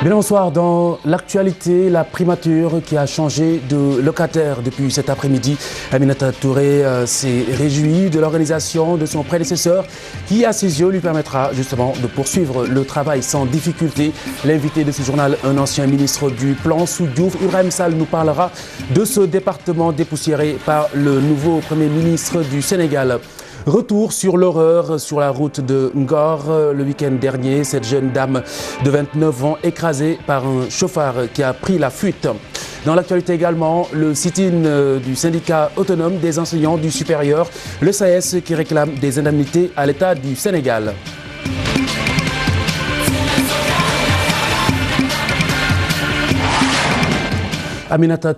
Bien, bonsoir. Dans l'actualité, la primature qui a changé de locataire depuis cet après-midi. Aminata Touré s'est réjouie de l'organisation de son prédécesseur qui, à ses yeux, lui permettra justement de poursuivre le travail sans difficulté. L'invité de ce journal, un ancien ministre du Plan sous Diouf, Ibrahim Sall, nous parlera de ce département dépoussiéré par le nouveau Premier ministre du Sénégal. Retour sur l'horreur sur la route de Ngor. Le week-end dernier, cette jeune dame de 29 ans écrasée par un chauffard qui a pris la fuite. Dans l'actualité également, le sit-in du syndicat autonome des enseignants du supérieur, le SAES, qui réclame des indemnités à l'État du Sénégal. Aminata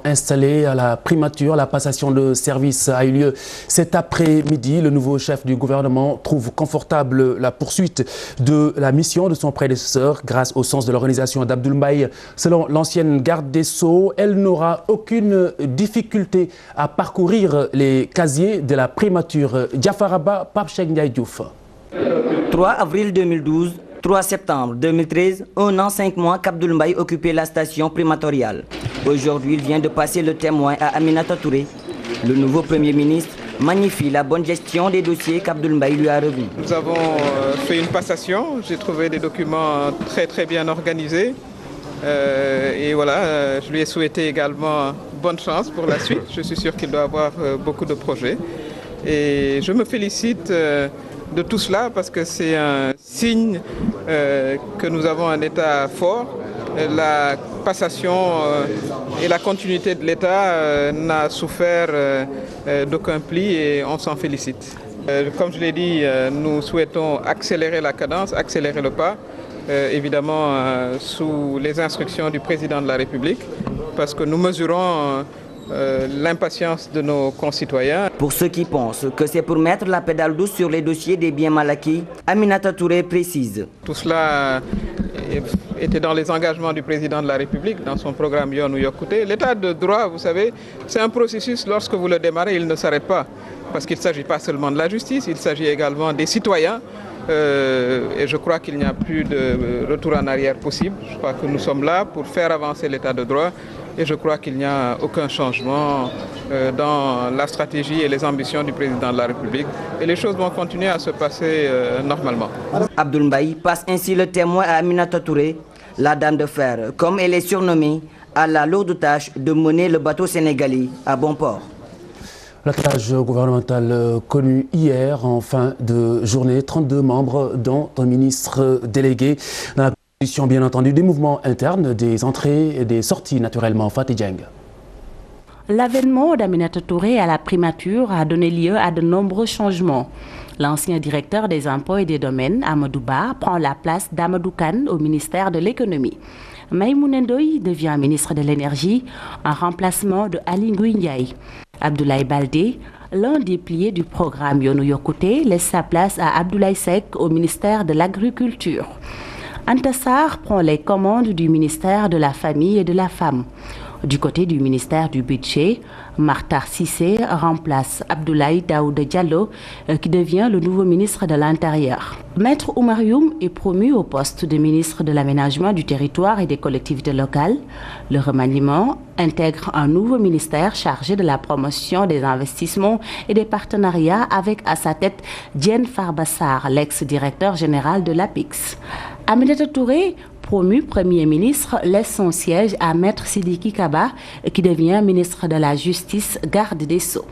installé à la primature, la passation de service a eu lieu cet après-midi. Le nouveau chef du gouvernement trouve confortable la poursuite de la mission de son prédécesseur grâce au sens de l'organisation d'Abdoul Mbaye. Selon l'ancienne garde des Sceaux, elle n'aura aucune difficulté à parcourir les casiers de la primature. Diafaraba, Pape Cheikh Ndiaye Diouf. 3 avril 2012. 3 septembre 2013, 1 an 5 mois qu'Abdoul Mbaye occupait la station primatoriale. Aujourd'hui, il vient de passer le témoin à Aminata Touré. Le nouveau Premier ministre magnifie la bonne gestion des dossiers qu'Abdoul Mbaye lui a remis. Nous avons fait une passation. J'ai trouvé des documents très bien organisés. Et voilà, je lui ai souhaité également bonne chance pour la suite. Je suis sûr qu'il doit avoir beaucoup de projets. Et je me félicite de tout cela parce que c'est un signe que nous avons un État fort. La passation et la continuité de l'État n'a souffert d'aucun pli et on s'en félicite. Comme je l'ai dit, nous souhaitons accélérer la cadence, accélérer le pas, évidemment sous les instructions du président de la République, parce que nous mesurons l'impatience de nos concitoyens. Pour ceux qui pensent que c'est pour mettre la pédale douce sur les dossiers des biens mal acquis, Aminata Touré précise. Tout cela était dans les engagements du président de la République, dans son programme Yonou Yokouté. L'état de droit, vous savez, c'est un processus, lorsque vous le démarrez, il ne s'arrête pas. Parce qu'il ne s'agit pas seulement de la justice, il s'agit également des citoyens. Et je crois qu'il n'y a plus de retour en arrière possible. Je crois que nous sommes là pour faire avancer l'état de droit. Et je crois qu'il n'y a aucun changement dans la stratégie et les ambitions du président de la République. Et les choses vont continuer à se passer normalement. Abdoul Mbaye passe ainsi le témoin à Aminata Touré, la dame de fer, comme elle est surnommée, à la lourde tâche de mener le bateau sénégalais à bon port. L'attelage gouvernemental connu hier en fin de journée, 32 membres dont un ministre délégué. Dans la position bien entendu des mouvements internes, des entrées et des sorties naturellement. Fatih Dieng. L'avènement d'Aminata Touré à la primature a donné lieu à de nombreux changements. L'ancien directeur des impôts et des domaines, Amadou Ba, prend la place d'Amadou Kane au ministère de l'économie. Maïmouna Ndoye devient ministre de l'énergie en remplacement de Ali Ngouille Ndiaye. Abdoulaye Baldé, l'un des piliers du programme Yonou Yokouté, laisse sa place à Abdoulaye Seck au ministère de l'Agriculture. Anta Sarr prend les commandes du ministère de la Famille et de la Femme. Du côté du ministère du Budget, Martar Cissé remplace Abdoulaye Daouda Diallo qui devient le nouveau ministre de l'Intérieur. Maître Oumar Youm est promu au poste de ministre de l'Aménagement du territoire et des collectivités locales. Le remaniement intègre un nouveau ministère chargé de la promotion des investissements et des partenariats avec à sa tête Diène Farba Sarr, l'ex-directeur général de l'APIX. Aminata Touré, promu Premier ministre, laisse son siège à Maître Sidiki Kaba, qui devient ministre de la Justice, garde des Sceaux.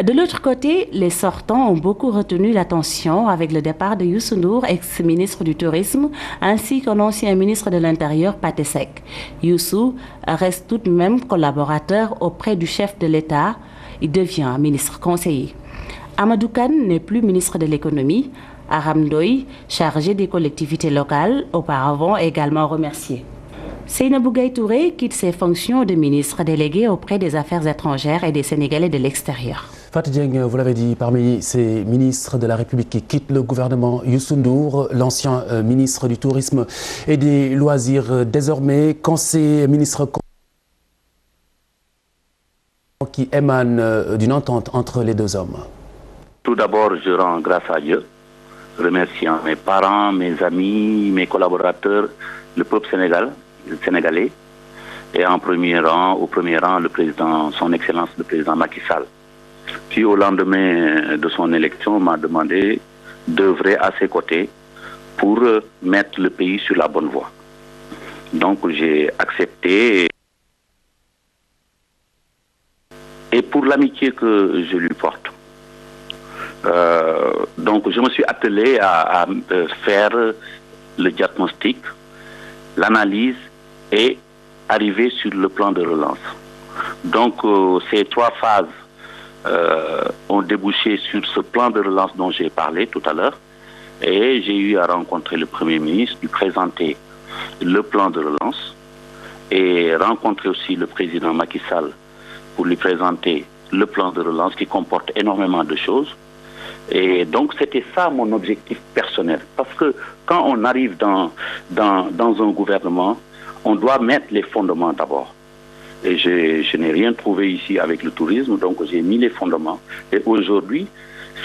De l'autre côté, les sortants ont beaucoup retenu l'attention avec le départ de Youssou Ndour, ex-ministre du Tourisme, ainsi qu'un ancien ministre de l'Intérieur, Pathé Seck. Youssou reste tout de même collaborateur auprès du chef de l'État. Il devient ministre conseiller. Amadou Kane n'est plus ministre de l'économie. Aram Ndoye, chargé des collectivités locales, auparavant également remercié. Seynabou Gaye Touré quitte ses fonctions de ministre délégué auprès des Affaires étrangères et des Sénégalais de l'extérieur. Fatih Dieng, vous l'avez dit, parmi ces ministres de la République qui quittent le gouvernement, Youssou Ndour, l'ancien ministre du Tourisme et des Loisirs, désormais conseiller ministre qui émane d'une entente entre les deux hommes. Tout d'abord, je rends grâce à Dieu remerciant mes parents, mes amis, mes collaborateurs, le peuple sénégalais, et au premier rang, le président, son Excellence, le président Macky Sall, qui au lendemain de son élection m'a demandé d'œuvrer à ses côtés pour mettre le pays sur la bonne voie. Donc j'ai accepté, et pour l'amitié que je lui porte. Donc je me suis attelé à faire le diagnostic, l'analyse et arriver sur le plan de relance. Donc ces 3 phases ont débouché sur ce plan de relance dont j'ai parlé tout à l'heure, et j'ai eu à rencontrer le Premier ministre, lui présenter le plan de relance et rencontrer aussi le président Macky Sall pour lui présenter le plan de relance qui comporte énormément de choses. Et donc c'était ça mon objectif personnel, parce que quand on arrive dans un gouvernement, on doit mettre les fondements d'abord. Et je n'ai rien trouvé ici avec le tourisme, donc j'ai mis les fondements. Et aujourd'hui,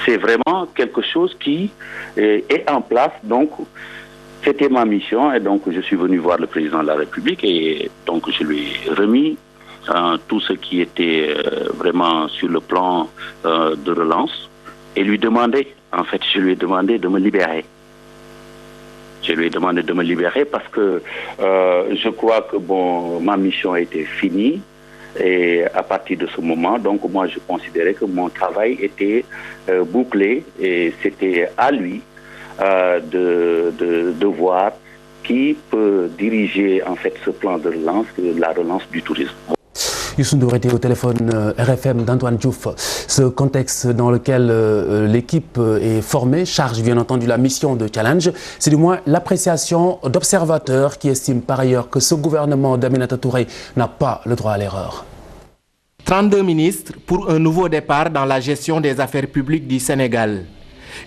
c'est vraiment quelque chose qui est en place. Donc, c'était ma mission, et donc je suis venu voir le président de la République, et donc je lui ai remis tout ce qui était vraiment sur le plan de relance, et lui demander, en fait, je lui ai demandé de me libérer. Je lui ai demandé de me libérer parce que je crois que ma mission était finie, et à partir de ce moment, donc moi je considérais que mon travail était bouclé, et c'était à lui de voir qui peut diriger en fait ce plan de relance, la relance du tourisme. Youssou Ndour était au téléphone RFM d'Antoine Diouf. Ce contexte dans lequel l'équipe est formée charge bien entendu la mission de Challenge. C'est du moins l'appréciation d'observateurs qui estiment par ailleurs que ce gouvernement d'Aminata Touré n'a pas le droit à l'erreur. 32 ministres pour un nouveau départ dans la gestion des affaires publiques du Sénégal.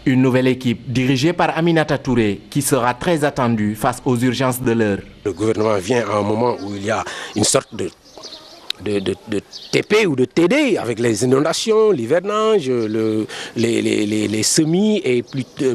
Une nouvelle équipe dirigée par Aminata Touré qui sera très attendue face aux urgences de l'heure. Le gouvernement vient à un moment où il y a une sorte de TP ou de TD avec les inondations, l'hivernage, les semis et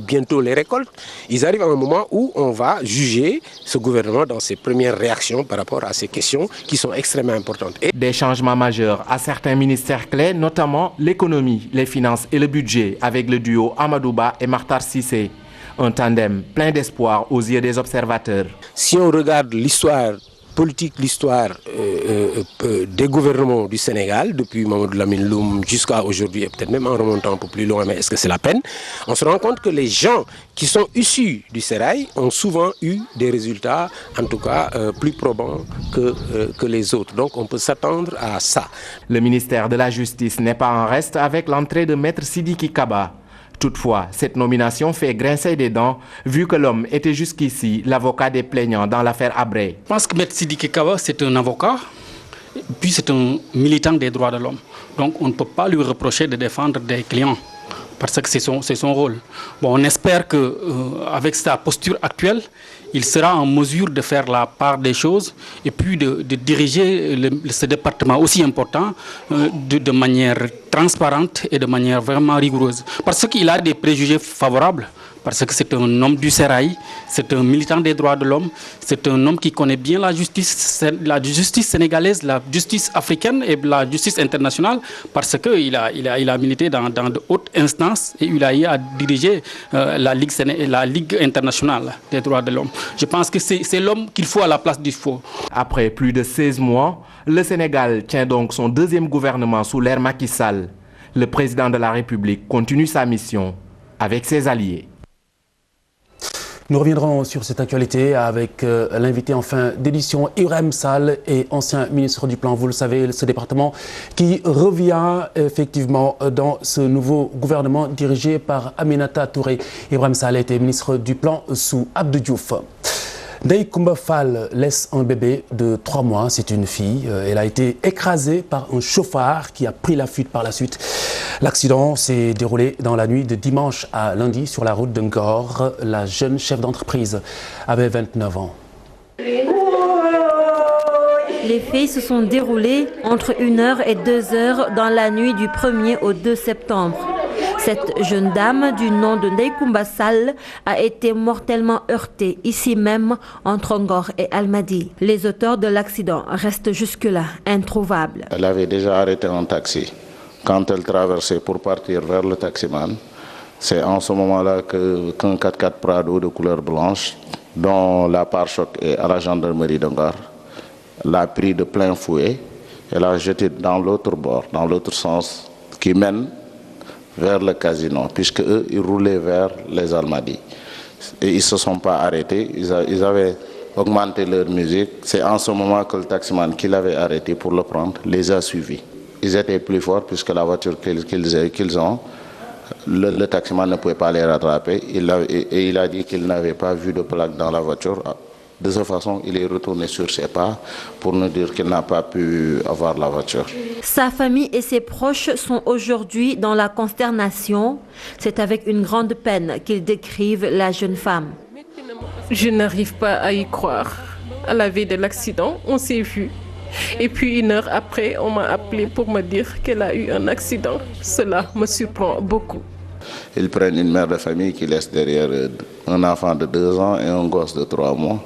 bientôt les récoltes. Ils arrivent à un moment où on va juger ce gouvernement dans ses premières réactions par rapport à ces questions qui sont extrêmement importantes. Et des changements majeurs à certains ministères clés, notamment l'économie, les finances et le budget avec le duo Amadou Ba et Makhtar Cissé. Un tandem plein d'espoir aux yeux des observateurs. Si on regarde l'histoire politique, l'histoire des gouvernements du Sénégal, depuis Mamadou Lamine Loum jusqu'à aujourd'hui, et peut-être même en remontant un peu plus loin, mais est-ce que c'est la peine? On se rend compte que les gens qui sont issus du Sérail ont souvent eu des résultats, en tout cas, plus probants que les autres. Donc on peut s'attendre à ça. Le ministère de la Justice n'est pas en reste avec l'entrée de Maître Sidiki Kaba. Toutefois, cette nomination fait grincer des dents, vu que l'homme était jusqu'ici l'avocat des plaignants dans l'affaire Habré. Je pense que Maître Sidiki Kaba, c'est un avocat, puis c'est un militant des droits de l'homme. Donc on ne peut pas lui reprocher de défendre des clients, parce que c'est son rôle. Bon, on espère qu'avec sa posture actuelle, il sera en mesure de faire la part des choses et puis de diriger ce département aussi important de manière transparente et de manière vraiment rigoureuse. Parce qu'il a des préjugés favorables, parce que c'est un homme du Sérail, c'est un militant des droits de l'homme, c'est un homme qui connaît bien la justice sénégalaise, la justice africaine et la justice internationale, parce qu'il a milité dans de hautes instances et il a eu à diriger la Ligue internationale des droits de l'homme. Je pense que c'est l'homme qu'il faut à la place du faux. Après plus de 16 mois, le Sénégal tient donc son deuxième gouvernement sous l'ère Macky Sall. Le président de la République continue sa mission avec ses alliés. Nous reviendrons sur cette actualité avec l'invité en fin d'édition, Ibrahim Sall, et ancien ministre du Plan. Vous le savez, ce département qui revient effectivement dans ce nouveau gouvernement dirigé par Aminata Touré. Ibrahim Sall était ministre du Plan sous Abdou Diouf. Ndeye Koumba Fall laisse un bébé de 3 mois, c'est une fille. Elle a été écrasée par un chauffard qui a pris la fuite par la suite. L'accident s'est déroulé dans la nuit de dimanche à lundi sur la route de Ngor. La jeune chef d'entreprise avait 29 ans. Les faits se sont déroulés entre 1h et 2h dans la nuit du 1er au 2 septembre. Cette jeune dame du nom de Ndeye Koumba Sall a été mortellement heurtée ici même entre Ngor et Almadies. Les auteurs de l'accident restent jusque-là introuvables. Elle avait déjà arrêté un taxi quand elle traversait pour partir vers le taximan. C'est en ce moment-là qu'un 4x4 Prado de couleur blanche, dont la pare-choc est à la gendarmerie de Ngor, l'a pris de plein fouet et l'a jeté dans l'autre bord, dans l'autre sens, qui mène vers le casino, puisque eux, ils roulaient vers les Almadies. Et ils ne se sont pas arrêtés, ils avaient augmenté leur musique. C'est en ce moment que le taximan qui l'avait arrêté pour le prendre les a suivis. Ils étaient plus forts puisque la voiture qu'ils ont, le taximan ne pouvait pas les rattraper. Et il a dit qu'il n'avait pas vu de plaque dans la voiture. De cette façon, il est retourné sur ses pas pour nous dire qu'il n'a pas pu avoir la voiture. Sa famille et ses proches sont aujourd'hui dans la consternation. C'est avec une grande peine qu'ils décrivent la jeune femme. Je n'arrive pas à y croire. À la veille de l'accident, on s'est vu. Et puis 1 heure après, on m'a appelé pour me dire qu'elle a eu un accident. Cela me surprend beaucoup. Ils prennent une mère de famille qui laisse derrière un enfant de 2 ans et un gosse de 3 mois.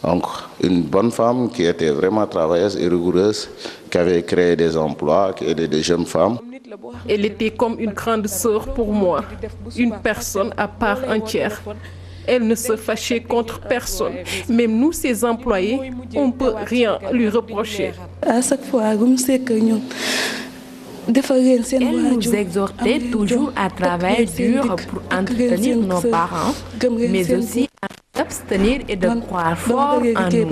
Donc, une bonne femme qui était vraiment travailleuse et rigoureuse, qui avait créé des emplois, qui aidait des jeunes femmes. Elle était comme une grande sœur pour moi, une personne à part entière. Elle ne se fâchait contre personne. Même nous, ses employés, on ne peut rien lui reprocher. À chaque fois, elle nous exhortait toujours à travailler dur pour entretenir nos parents, mais aussi à s'abstenir et de croire fort en nous.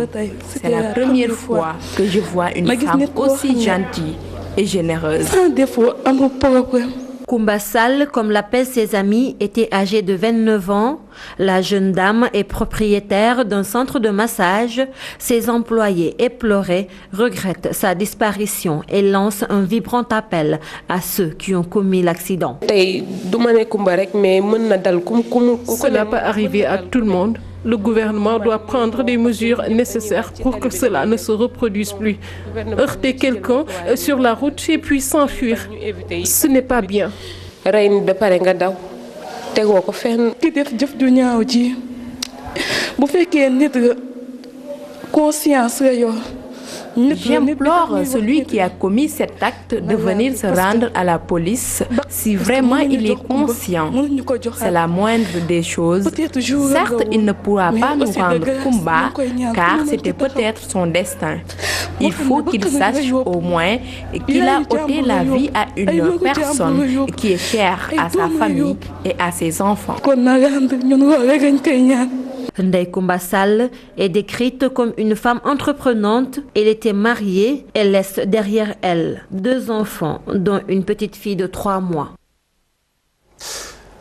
C'est la première fois que je vois une femme aussi gentille et généreuse. Koumba Sall, comme l'appellent ses amis, était âgée de 29 ans. La jeune dame est propriétaire d'un centre de massage. Ses employés éplorés regrettent sa disparition et lancent un vibrant appel à ceux qui ont commis l'accident. Cela peut arriver à tout le monde. Le gouvernement doit prendre des mesures nécessaires pour que cela ne se reproduise plus. Heurter quelqu'un sur la route et puis s'enfuir, ce n'est pas bien. J'implore celui qui a commis cet acte de venir se rendre à la police si vraiment il est conscient. C'est la moindre des choses. Certes, il ne pourra pas nous rendre Koumba car c'était peut-être son destin. Il faut qu'il sache au moins qu'il a ôté la vie à une personne qui est chère à sa famille et à ses enfants. Ndeye Koumba Sall est décrite comme une femme entreprenante. Elle était mariée et laisse derrière elle 2 enfants, dont une petite fille de 3 mois.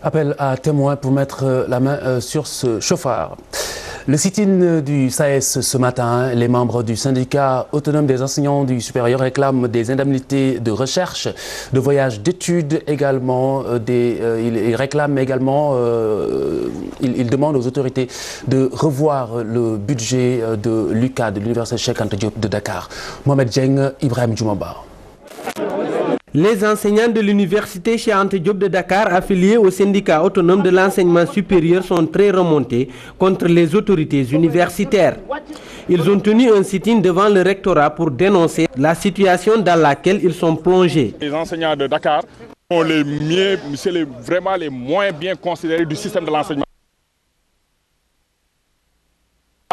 Appel à témoins pour mettre la main sur ce chauffard. Le sit-in du SAES ce matin, les membres du syndicat autonome des enseignants du supérieur réclament des indemnités de recherche, de voyage d'études également. Ils réclament également, ils demandent aux autorités de revoir le budget de l'UCAD, de l'Université Cheikh Anta Diop de Dakar. Mohamed Dieng, Ibrahim Djoumaba. Les enseignants de l'université Cheikh Anta Diop de Dakar affiliés au syndicat autonome de l'enseignement supérieur sont très remontés contre les autorités universitaires. Ils ont tenu un sit-in devant le rectorat pour dénoncer la situation dans laquelle ils sont plongés. Les enseignants de Dakar sont vraiment les moins bien considérés du système de l'enseignement.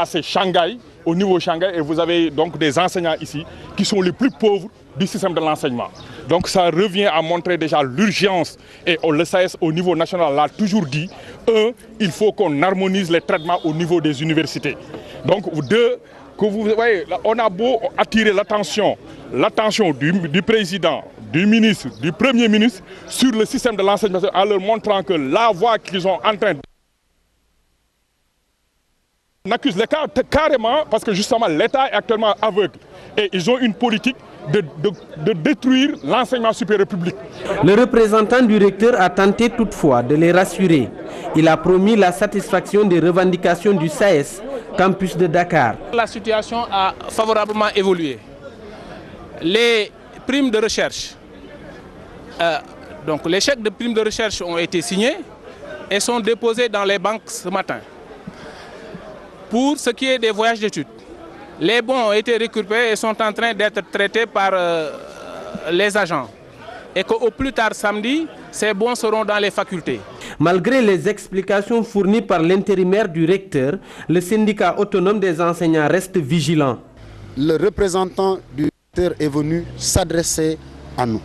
C'est Shanghai, au niveau Shanghai, et vous avez donc des enseignants ici qui sont les plus pauvres du système de l'enseignement. Donc ça revient à montrer déjà l'urgence, et le SAES au niveau national l'a toujours dit, il faut qu'on harmonise les traitements au niveau des universités. Donc que vous voyez, on a beau attirer l'attention du président, du ministre, du premier ministre sur le système de l'enseignement en leur montrant que la voie qu'ils sont en train de... On accuse l'État carrément parce que justement l'État est actuellement aveugle et ils ont une politique de détruire l'enseignement supérieur public. Le représentant du recteur a tenté toutefois de les rassurer. Il a promis la satisfaction des revendications du SAES, campus de Dakar. La situation a favorablement évolué. Les primes de recherche Donc les chèques de prime de recherche ont été signés et sont déposés dans les banques ce matin. Pour ce qui est des voyages d'études, les bons ont été récupérés et sont en train d'être traités par les agents. Et qu'au plus tard samedi, ces bons seront dans les facultés. Malgré les explications fournies par l'intérimaire du recteur, le syndicat autonome des enseignants reste vigilant. Le représentant du recteur est venu s'adresser à nous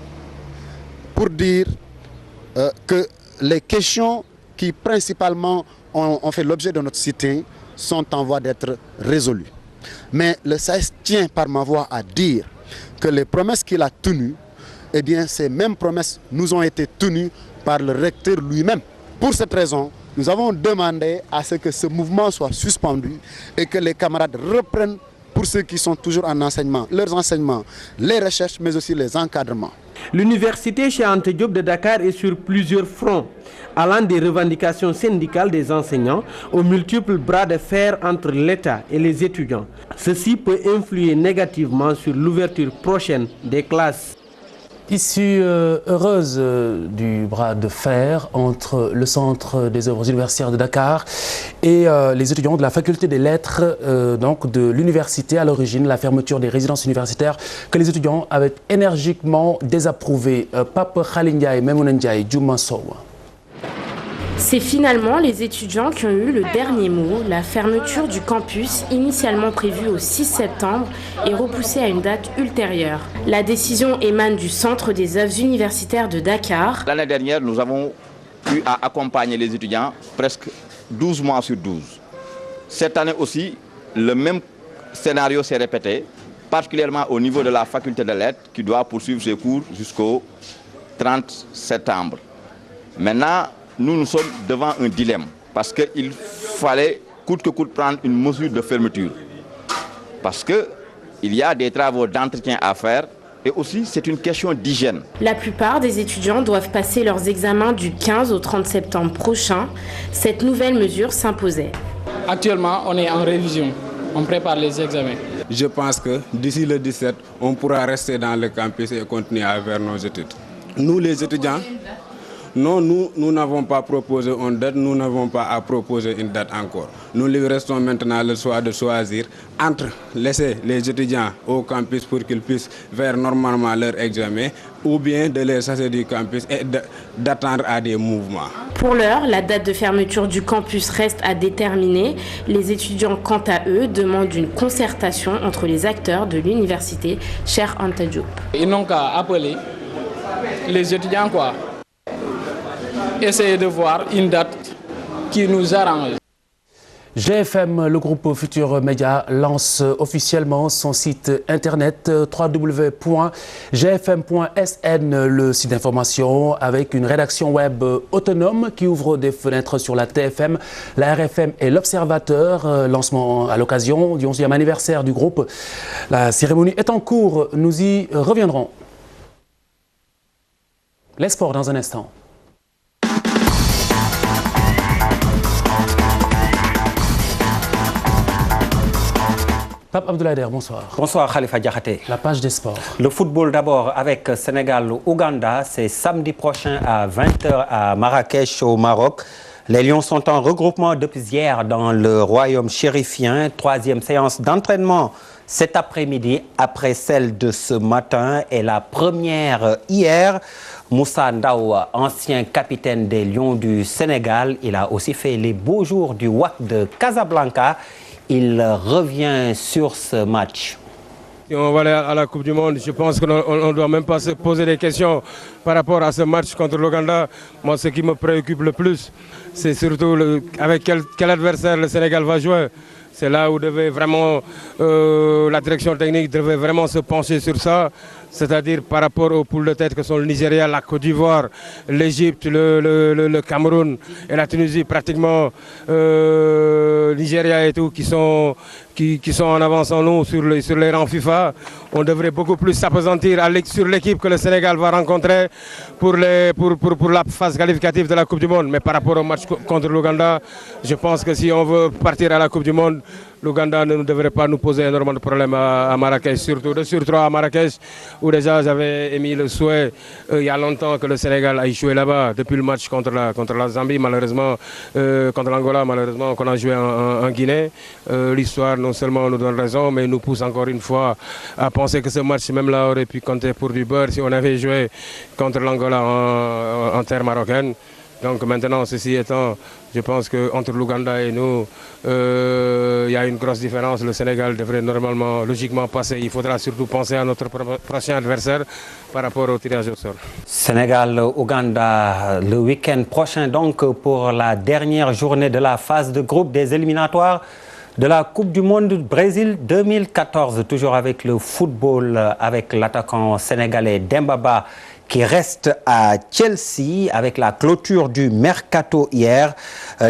pour dire que les questions qui principalement ont fait l'objet de notre cité sont en voie d'être résolues. Mais le SAES tient par ma voix à dire que les promesses qu'il a tenues, eh bien, ces mêmes promesses nous ont été tenues par le recteur lui-même. Pour cette raison, nous avons demandé à ce que ce mouvement soit suspendu et que les camarades reprennent, pour ceux qui sont toujours en enseignement, leurs enseignements, les recherches, mais aussi les encadrements. L'université Cheikh Anta Diop de Dakar est sur plusieurs fronts, allant des revendications syndicales des enseignants aux multiples bras de fer entre l'État et les étudiants. Ceci peut influer négativement sur l'ouverture prochaine des classes. Issue heureuse du bras de fer entre le Centre des œuvres universitaires de Dakar et les étudiants de la faculté des lettres donc de l'université. À l'origine, la fermeture des résidences universitaires que les étudiants avaient énergiquement désapprouvé. Pape Khalindia et Memouna Ndiaye, Djouma Sow. C'est finalement les étudiants qui ont eu le dernier mot. La fermeture du campus, initialement prévue au 6 septembre, est repoussée à une date ultérieure. La décision émane du Centre des œuvres universitaires de Dakar. L'année dernière, nous avons eu à accompagner les étudiants presque 12 mois sur 12. Cette année aussi, le même scénario s'est répété, particulièrement au niveau de la faculté de lettres qui doit poursuivre ses cours jusqu'au 30 septembre. Maintenant, nous sommes devant un dilemme parce qu'il fallait coûte que coûte prendre une mesure de fermeture. Parce qu'il y a des travaux d'entretien à faire et aussi c'est une question d'hygiène. La plupart des étudiants doivent passer leurs examens du 15 au 30 septembre prochain. Cette nouvelle mesure s'imposait. Actuellement, on est en révision. On prépare les examens. Je pense que d'ici le 17, on pourra rester dans le campus et continuer à faire nos études. Nous, les étudiants, non, nous n'avons pas proposé une date, nous n'avons pas à proposer une date encore. Nous lui restons maintenant le choix de choisir entre laisser les étudiants au campus pour qu'ils puissent faire normalement leur examen ou bien de les chasser du campus et d'attendre à des mouvements. Pour l'heure, la date de fermeture du campus reste à déterminer. Les étudiants, quant à eux, demandent une concertation entre les acteurs de l'université Cheikh Anta Diop. Ils n'ont qu'à appeler les étudiants essayer de voir une date qui nous arrange. GFM, le groupe Futur Média, lance officiellement son site internet www.gfm.sn, le site d'information avec une rédaction web autonome qui ouvre des fenêtres sur la TFM, la RFM et l'Observateur. Lancement à l'occasion du 11e anniversaire du groupe. La cérémonie est en cours, nous y reviendrons. Les sports dans un instant. Pape Abdoulaye, bonsoir. Bonsoir Khalifa Diakhaté. La page des sports. Le football d'abord avec Sénégal-Ouganda. C'est samedi prochain à 20h à Marrakech au Maroc. Les Lions sont en regroupement depuis hier dans le royaume chérifien. Troisième séance d'entraînement cet après-midi après celle de ce matin et la première hier. Moussa Ndaw, ancien capitaine des Lions du Sénégal, il a aussi fait les beaux jours du WAC de Casablanca. Il revient sur ce match. Si on va aller à la Coupe du Monde, je pense qu'on ne doit même pas se poser des questions par rapport à ce match contre l'Ouganda. Moi, ce qui me préoccupe le plus, c'est surtout avec quel adversaire le Sénégal va jouer. C'est là où devait vraiment, la direction technique devait vraiment se pencher sur ça, c'est-à-dire par rapport aux poules de tête que sont le Nigeria, la Côte d'Ivoire, l'Égypte, le Cameroun et la Tunisie, pratiquement Nigeria et tout, qui sont en avance en nous sur les rangs FIFA. On devrait beaucoup plus s'appesantir sur l'équipe que le Sénégal va rencontrer pour la phase qualificative de la Coupe du Monde. Mais par rapport au match contre l'Ouganda, je pense que si on veut partir à la Coupe du Monde, l'Ouganda ne devrait pas nous poser énormément de problèmes à Marrakech, surtout de surcroît à Marrakech, où déjà j'avais émis le souhait il y a longtemps que le Sénégal a échoué là-bas, depuis le match contre la Zambie, malheureusement, contre l'Angola, malheureusement, qu'on a joué en Guinée. L'histoire non seulement nous donne raison, mais nous pousse encore une fois à penser que ce match, même là, aurait pu compter pour du beurre si on avait joué contre l'Angola en terre marocaine. Donc maintenant, ceci étant, je pense qu'entre l'Ouganda et nous, il y a une grosse différence. Le Sénégal devrait normalement, logiquement passer. Il faudra surtout penser à notre prochain adversaire par rapport au tirage au sort. Sénégal-Ouganda le week-end prochain, donc pour la dernière journée de la phase de groupe des éliminatoires de la Coupe du Monde Brésil 2014. Toujours avec le football, avec l'attaquant sénégalais Demba Ba, qui reste à Chelsea avec la clôture du mercato hier.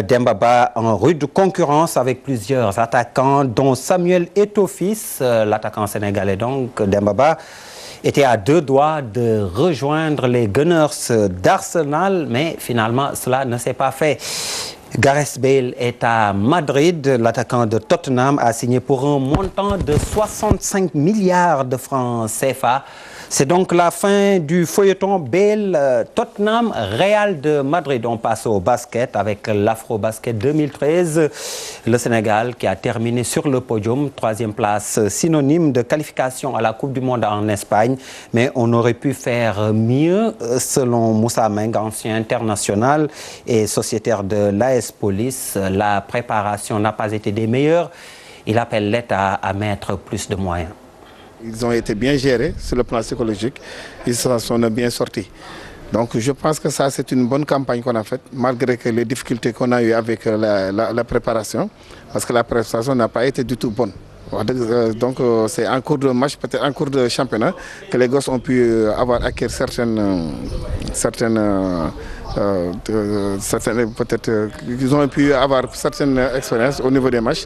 Demba Ba en rude concurrence avec plusieurs attaquants, dont Samuel Eto'o-Fils, l'attaquant sénégalais donc, Demba Ba, était à 2 doigts de rejoindre les Gunners d'Arsenal, mais finalement cela ne s'est pas fait. Gareth Bale est à Madrid. L'attaquant de Tottenham a signé pour un montant de 65 milliards de francs CFA. C'est donc la fin du feuilleton Bale-Tottenham, Real de Madrid. On passe au basket avec l'Afro-Basket 2013. Le Sénégal qui a terminé sur le podium, 3e place, synonyme de qualification à la Coupe du Monde en Espagne. Mais on aurait pu faire mieux, selon Moussa Meng, ancien international et sociétaire de l'AS Police. La préparation n'a pas été des meilleures. Il appelle l'État à mettre plus de moyens. Ils ont été bien gérés sur le plan psychologique, ils s'en sont bien sortis. Donc je pense que ça c'est une bonne campagne qu'on a faite, malgré que les difficultés qu'on a eues avec la préparation, parce que la préparation n'a pas été du tout bonne. Donc c'est en cours de match, peut-être en cours de championnat, que les gosses ont pu avoir acquis peut-être ils ont pu avoir certaines expériences au niveau des matchs.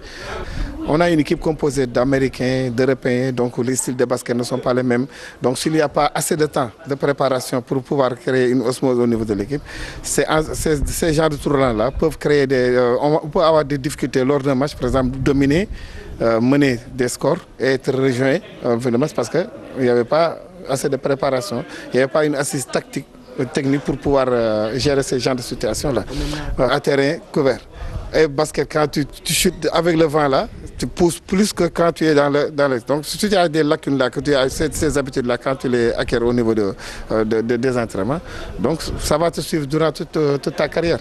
On a une équipe composée d'Américains, d'Européens, donc les styles de basket ne sont pas les mêmes. Donc s'il n'y a pas assez de temps de préparation pour pouvoir créer une osmose au niveau de l'équipe, ces genres de tournants-là peuvent créer on peut avoir des difficultés lors d'un match, par exemple dominer, mener des scores et être rejoint le match parce qu'il n'y avait pas assez de préparation, il n'y avait pas une assise technique pour pouvoir gérer ce genre de situation-là, à terrain couvert. Et basket, quand tu chutes avec le vent là, tu pousses plus que quand tu es dans le... Donc si tu as des lacunes là, que tu as ces habitudes-là, quand tu les acquiers au niveau des entraînements, donc ça va te suivre durant toute ta carrière.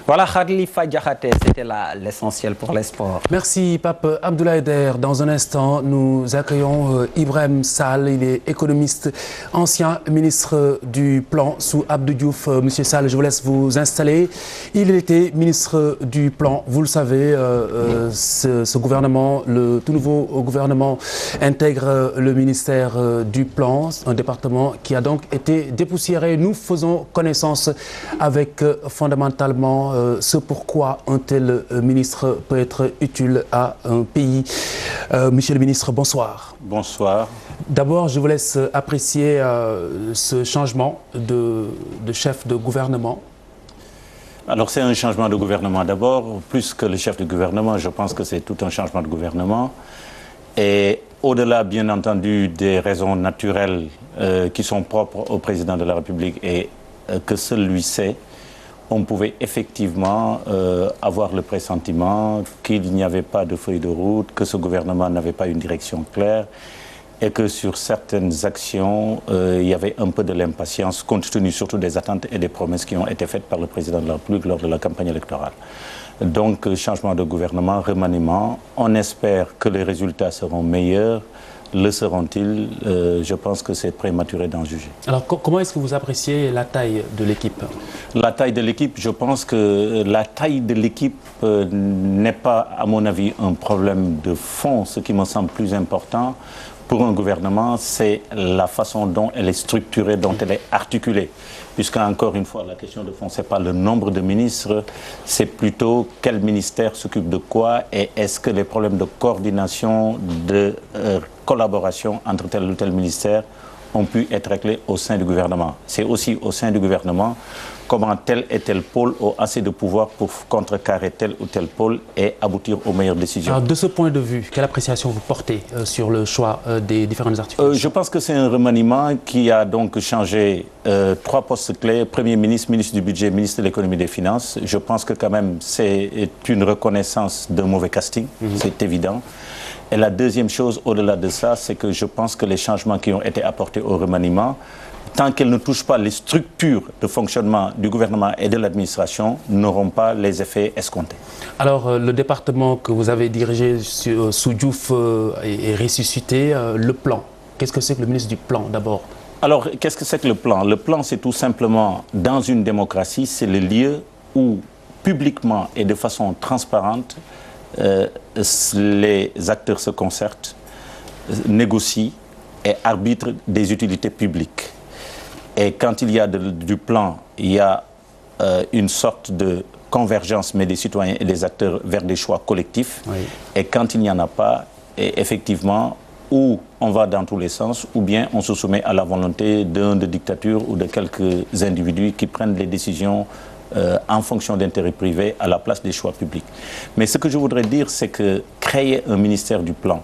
Voilà, Khalifa Diakhaté, c'était l'essentiel pour les sports. Merci, Pape Abdoulaye Der. Dans un instant, nous accueillons Ibrahim Sall. Il est économiste, ancien ministre du Plan sous Abdou Diouf. Monsieur Sall, je vous laisse vous installer. Il était ministre du Plan. Vous le savez, ce gouvernement, le tout nouveau gouvernement, intègre le ministère du Plan, un département qui a donc été dépoussiéré. Nous faisons connaissance avec fondamentalement ce pourquoi un tel ministre peut être utile à un pays. Monsieur le ministre, bonsoir. Bonsoir. D'abord, je vous laisse apprécier ce changement de chef de gouvernement. Alors c'est un changement de gouvernement d'abord, plus que le chef de gouvernement, je pense que c'est tout un changement de gouvernement. Et au-delà, bien entendu, des raisons naturelles qui sont propres au président de la République et que seul lui sait, on pouvait effectivement avoir le pressentiment qu'il n'y avait pas de feuille de route, que ce gouvernement n'avait pas une direction claire et que sur certaines actions, il y avait un peu de l'impatience, compte tenu surtout des attentes et des promesses qui ont été faites par le président de la République lors de la campagne électorale. Donc, changement de gouvernement, remaniement, on espère que les résultats seront meilleurs. Le seront-ils? Je pense que c'est prématuré d'en juger. Alors, comment est-ce que vous appréciez la taille de l'équipe? La taille de l'équipe, je pense que la taille de l'équipe n'est pas, à mon avis, un problème de fond. Ce qui me semble plus important pour un gouvernement, c'est la façon dont elle est structurée, dont elle est articulée. Puisqu'encore une fois, la question de fond, ce n'est pas le nombre de ministres, c'est plutôt quel ministère s'occupe de quoi et est-ce que les problèmes de coordination, de collaboration entre tel ou tel ministère ont pu être réglés au sein du gouvernement. C'est aussi au sein du gouvernement comment tel et tel pôle ont assez de pouvoir pour contrecarrer tel ou tel pôle et aboutir aux meilleures décisions. Alors, de ce point de vue, quelle appréciation vous portez sur le choix des différentes articulations? Je pense que c'est un remaniement qui a donc changé 3 postes clés, Premier ministre, ministre du Budget, ministre de l'Économie et des Finances. Je pense que quand même c'est une reconnaissance d'un mauvais casting, c'est évident. Et la deuxième chose, au-delà de ça, c'est que je pense que les changements qui ont été apportés au remaniement, tant qu'elles ne touchent pas les structures de fonctionnement du gouvernement et de l'administration, n'auront pas les effets escomptés. Alors, le département que vous avez dirigé sous Diouf est ressuscité, le plan. Qu'est-ce que c'est que le ministre du Plan, d'abord? Alors, qu'est-ce que c'est que le plan? Le plan, c'est tout simplement, dans une démocratie, c'est le lieu où, publiquement et de façon transparente, les acteurs se concertent, négocient et arbitrent des utilités publiques. Et quand il y a du plan, il y a une sorte de convergence mais des citoyens et des acteurs vers des choix collectifs. Oui. Et quand il n'y en a pas, et effectivement, ou on va dans tous les sens, ou bien on se soumet à la volonté de dictature ou de quelques individus qui prennent les décisions en fonction d'intérêts privés à la place des choix publics. Mais ce que je voudrais dire, c'est que créer un ministère du plan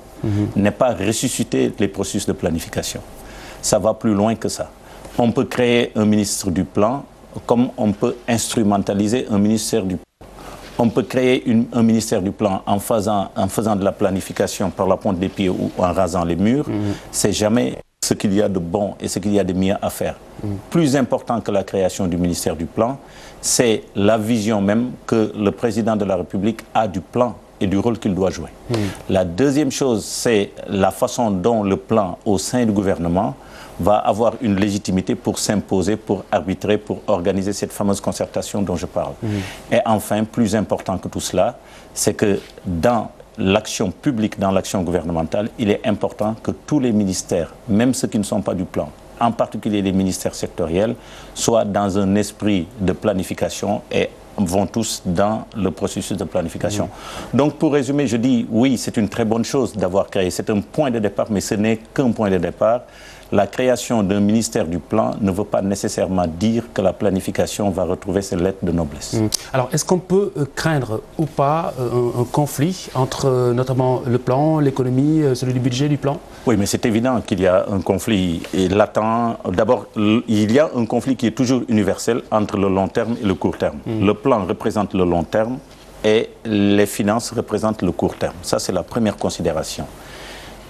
n'est pas ressusciter les processus de planification. Ça va plus loin que ça. On peut créer un ministre du plan comme on peut instrumentaliser un ministère du plan. On peut créer un ministère du plan en faisant de la planification par la pointe des pieds ou en rasant les murs. C'est jamais ce qu'il y a de bon et ce qu'il y a de mieux à faire. Plus important que la création du ministère du plan, c'est la vision même que le président de la République a du plan et du rôle qu'il doit jouer. La deuxième chose, c'est la façon dont le plan au sein du gouvernement va avoir une légitimité pour s'imposer, pour arbitrer, pour organiser cette fameuse concertation dont je parle. Et enfin, plus important que tout cela, c'est que dans l'action publique, dans l'action gouvernementale, il est important que tous les ministères, même ceux qui ne sont pas du plan, en particulier les ministères sectoriels, soient dans un esprit de planification et vont tous dans le processus de planification. Donc pour résumer, je dis oui, c'est une très bonne chose d'avoir créé. C'est un point de départ, mais ce n'est qu'un point de départ. La création d'un ministère du plan ne veut pas nécessairement dire que la planification va retrouver ses lettres de noblesse. Alors, est-ce qu'on peut craindre ou pas un conflit entre notamment le plan, l'économie, celui du budget du plan? Oui, mais c'est évident qu'il y a un conflit latent. D'abord, il y a un conflit qui est toujours universel entre le long terme et le court terme. Le plan représente le long terme et les finances représentent le court terme. Ça, c'est la première considération.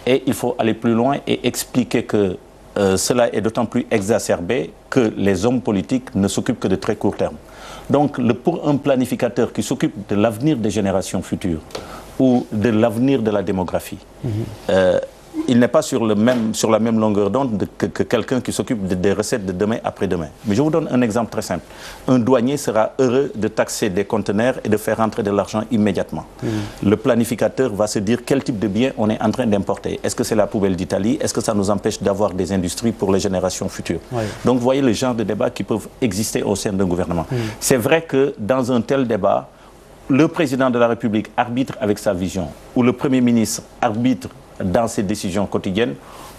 Et il faut aller plus loin et expliquer que cela est d'autant plus exacerbé que les hommes politiques ne s'occupent que de très court terme. Donc, pour un planificateur qui s'occupe de l'avenir des générations futures ou de l'avenir de la démographie, il n'est pas sur la même longueur d'onde que quelqu'un qui s'occupe des recettes de demain après-demain. Mais je vous donne un exemple très simple. Un douanier sera heureux de taxer des conteneurs et de faire rentrer de l'argent immédiatement. Le planificateur va se dire quel type de bien on est en train d'importer. Est-ce que c'est la poubelle d'Italie? Est-ce que ça nous empêche d'avoir des industries pour les générations futures? Donc vous voyez le genre de débats qui peuvent exister au sein d'un gouvernement. C'est vrai que dans un tel débat, le président de la République arbitre avec sa vision, ou le Premier ministre arbitre dans ses décisions quotidiennes,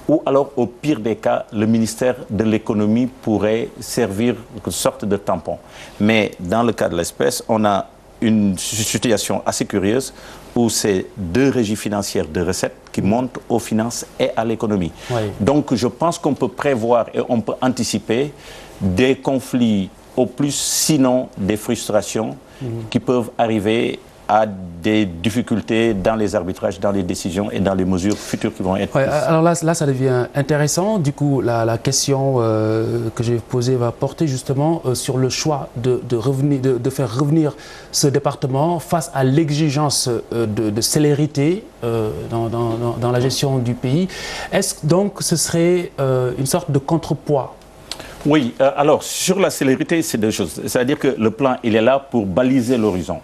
ou alors au pire des cas, le ministère de l'économie pourrait servir une sorte de tampon. Mais dans le cas de l'espèce, on a une situation assez curieuse où c'est deux régies financières de recettes qui montent aux finances et à l'économie. Donc je pense qu'on peut prévoir et on peut anticiper des conflits au plus, sinon des frustrations qui peuvent arriver à des difficultés dans les arbitrages, dans les décisions et dans les mesures futures qui vont être prises. Alors là, ça devient intéressant. Du coup, la question que j'ai posée va porter justement sur le choix de faire revenir ce département face à l'exigence de célérité dans la gestion du pays. Est-ce donc ce serait une sorte de contrepoids? Oui, alors sur la célérité, c'est deux choses. C'est-à-dire que le plan, il est là pour baliser l'horizon,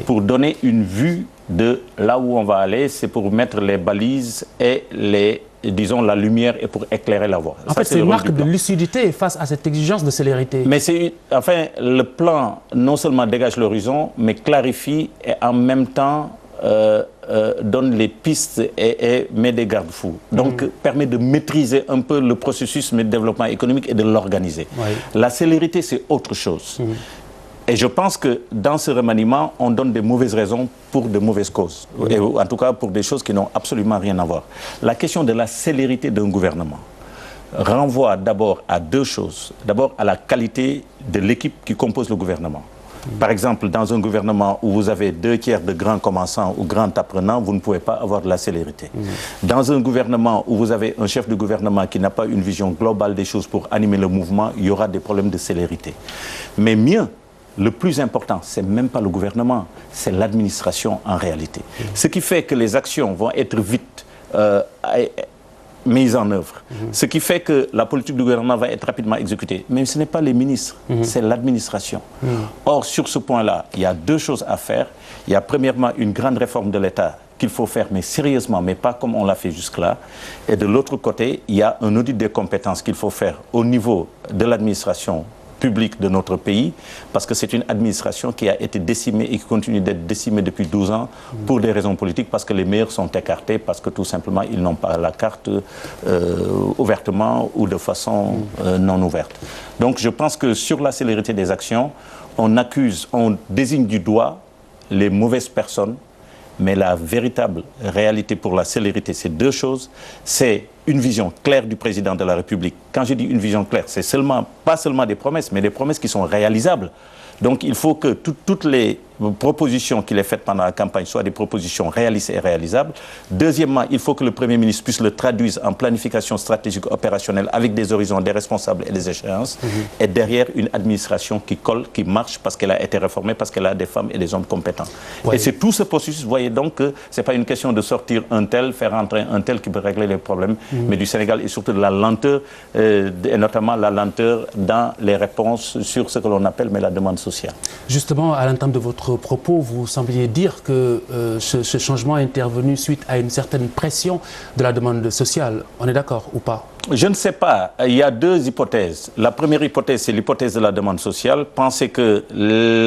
pour donner une vue de là où on va aller, c'est pour mettre les balises et disons, la lumière et pour éclairer la voie. En fait, c'est une marque de lucidité face à cette exigence de célérité. Mais enfin, le plan non seulement dégage l'horizon, mais clarifie et en même temps donne les pistes et met des garde-fous. Donc, permet de maîtriser un peu le processus de développement économique et de l'organiser. La célérité, c'est autre chose. Et je pense que dans ce remaniement, on donne des mauvaises raisons pour de mauvaises causes. Et en tout cas, pour des choses qui n'ont absolument rien à voir. La question de la célérité d'un gouvernement renvoie d'abord à deux choses. D'abord, à la qualité de l'équipe qui compose le gouvernement. Par exemple, dans un gouvernement où vous avez 2/3 de grands commençants ou grands apprenants, vous ne pouvez pas avoir de la célérité. Dans un gouvernement où vous avez un chef de gouvernement qui n'a pas une vision globale des choses pour animer le mouvement, il y aura des problèmes de célérité. Mais mieux, le plus important, ce n'est même pas le gouvernement, c'est l'administration en réalité. Ce qui fait que les actions vont être vite mise en œuvre. Ce qui fait que la politique du gouvernement va être rapidement exécutée. Mais ce n'est pas les ministres, c'est l'administration. Or, sur ce point-là, il y a deux choses à faire. Il y a premièrement une grande réforme de l'État qu'il faut faire, mais sérieusement, mais pas comme on l'a fait jusque-là. Et de l'autre côté, il y a un audit des compétences qu'il faut faire au niveau de l'administration public de notre pays, parce que c'est une administration qui a été décimée et qui continue d'être décimée depuis 12 ans pour des raisons politiques, parce que les meilleurs sont écartés, parce que tout simplement, ils n'ont pas la carte ouvertement ou de façon non ouverte. Donc je pense que sur la célérité des actions, on désigne du doigt les mauvaises personnes, mais la véritable réalité pour la célérité, c'est deux choses. C'est une vision claire du président de la République. Quand je dis une vision claire, c'est pas seulement des promesses, mais des promesses qui sont réalisables. Donc il faut que toutes les propositions qu'il ait faites pendant la campagne soient des propositions réalistes et réalisables. Deuxièmement, il faut que le Premier ministre puisse le traduire en planification stratégique opérationnelle avec des horizons, des responsables et des échéances. Et derrière, une administration qui colle, qui marche parce qu'elle a été réformée, parce qu'elle a des femmes et des hommes compétents. Et c'est tout ce processus. Vous voyez donc que ce n'est pas une question de sortir un tel, faire entrer un tel qui peut régler les problèmes, mais du Sénégal et surtout de la lenteur, et notamment la lenteur dans les réponses sur ce que l'on appelle la demande sociale. Justement, à l'entame de votre propos, vous sembliez dire que ce changement est intervenu suite à une certaine pression de la demande sociale. On est d'accord ou pas? Je ne sais pas. Il y a deux hypothèses. La première hypothèse, c'est l'hypothèse de la demande sociale. Penser que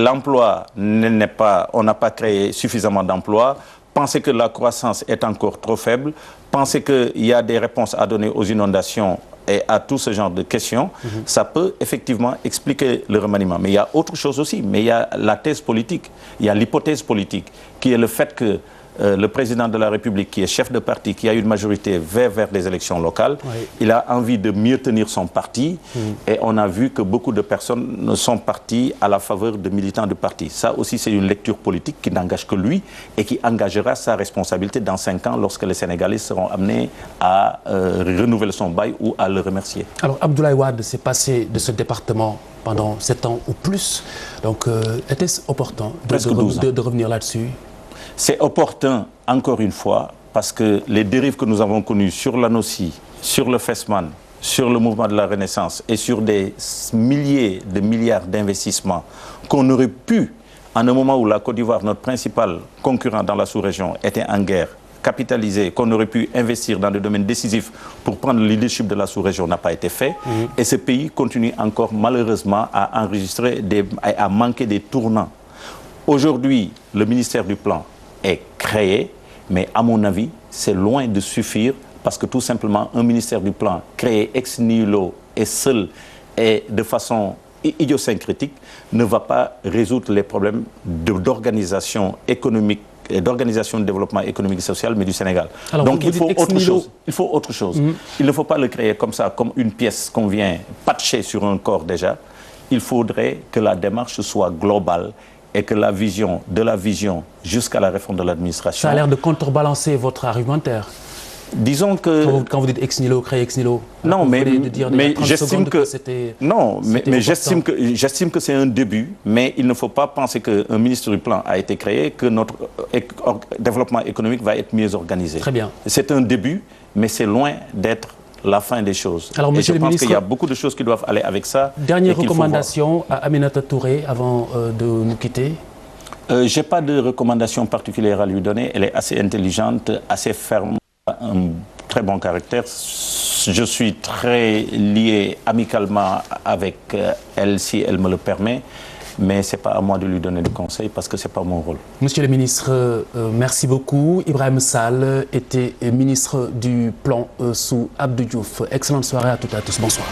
l'emploi n'est pas... On n'a pas créé suffisamment d'emplois. Penser que la croissance est encore trop faible. Penser qu'il y a des réponses à donner aux inondations et à tout ce genre de questions, ça peut effectivement expliquer le remaniement. Mais il y a autre chose aussi, mais il y a la thèse politique, il y a l'hypothèse politique, qui est le fait que le président de la République, qui est chef de parti, qui a une majorité vers des élections locales, il a envie de mieux tenir son parti, et on a vu que beaucoup de personnes sont parties à la faveur de militants du parti. Ça aussi, c'est une lecture politique qui n'engage que lui, et qui engagera sa responsabilité dans 5 ans, lorsque les Sénégalais seront amenés à renouveler son bail ou à le remercier. Alors, Abdoulaye Wade s'est passé de ce département pendant 7 ans ou plus, donc était-ce opportun de revenir là-dessus? C'est opportun, encore une fois, parce que les dérives que nous avons connues sur l'ANOCI, sur le FESMAN, sur le mouvement de la Renaissance et sur des milliers de milliards d'investissements qu'on aurait pu, en un moment où la Côte d'Ivoire, notre principal concurrent dans la sous-région, était en guerre, capitaliser, qu'on aurait pu investir dans des domaines décisifs pour prendre le leadership de la sous-région n'a pas été fait. Et ce pays continue encore malheureusement à enregistrer, à manquer des tournants. Aujourd'hui, le ministère du Plan est créé, mais à mon avis, c'est loin de suffire parce que tout simplement, un ministère du Plan créé ex nihilo et seul et de façon idiosyncratique ne va pas résoudre les problèmes d'organisation économique et d'organisation de développement économique et social, mais du Sénégal. Alors, donc il faut autre chose. Il faut autre chose. Il ne faut pas le créer comme ça, comme une pièce qu'on vient patcher sur un corps déjà. Il faudrait que la démarche soit globale et que la vision jusqu'à la réforme de l'administration... Ça a l'air de contrebalancer votre argumentaire. Disons que... Quand vous dites ex nihilo, créer ex nihilo... Non, mais j'estime que... Non, mais j'estime que c'est un début, mais il ne faut pas penser qu'un ministre du Plan a été créé, que notre développement économique va être mieux organisé. Très bien. C'est un début, mais c'est loin d'être la fin des choses. Alors, et je pense qu'il y a beaucoup de choses qui doivent aller avec ça. Dernière recommandation à Aminata Touré avant de nous quitter. Je n'ai pas de recommandation particulière à lui donner. Elle est assez intelligente, assez ferme, un très bon caractère. Je suis très lié amicalement avec elle, si elle me le permet. mais ce n'est pas à moi de lui donner des conseils parce que ce n'est pas mon rôle. Monsieur le ministre, merci beaucoup. Ibrahim Sall était ministre du Plan sous Abdou Diouf. Excellente soirée à toutes et à tous. Bonsoir.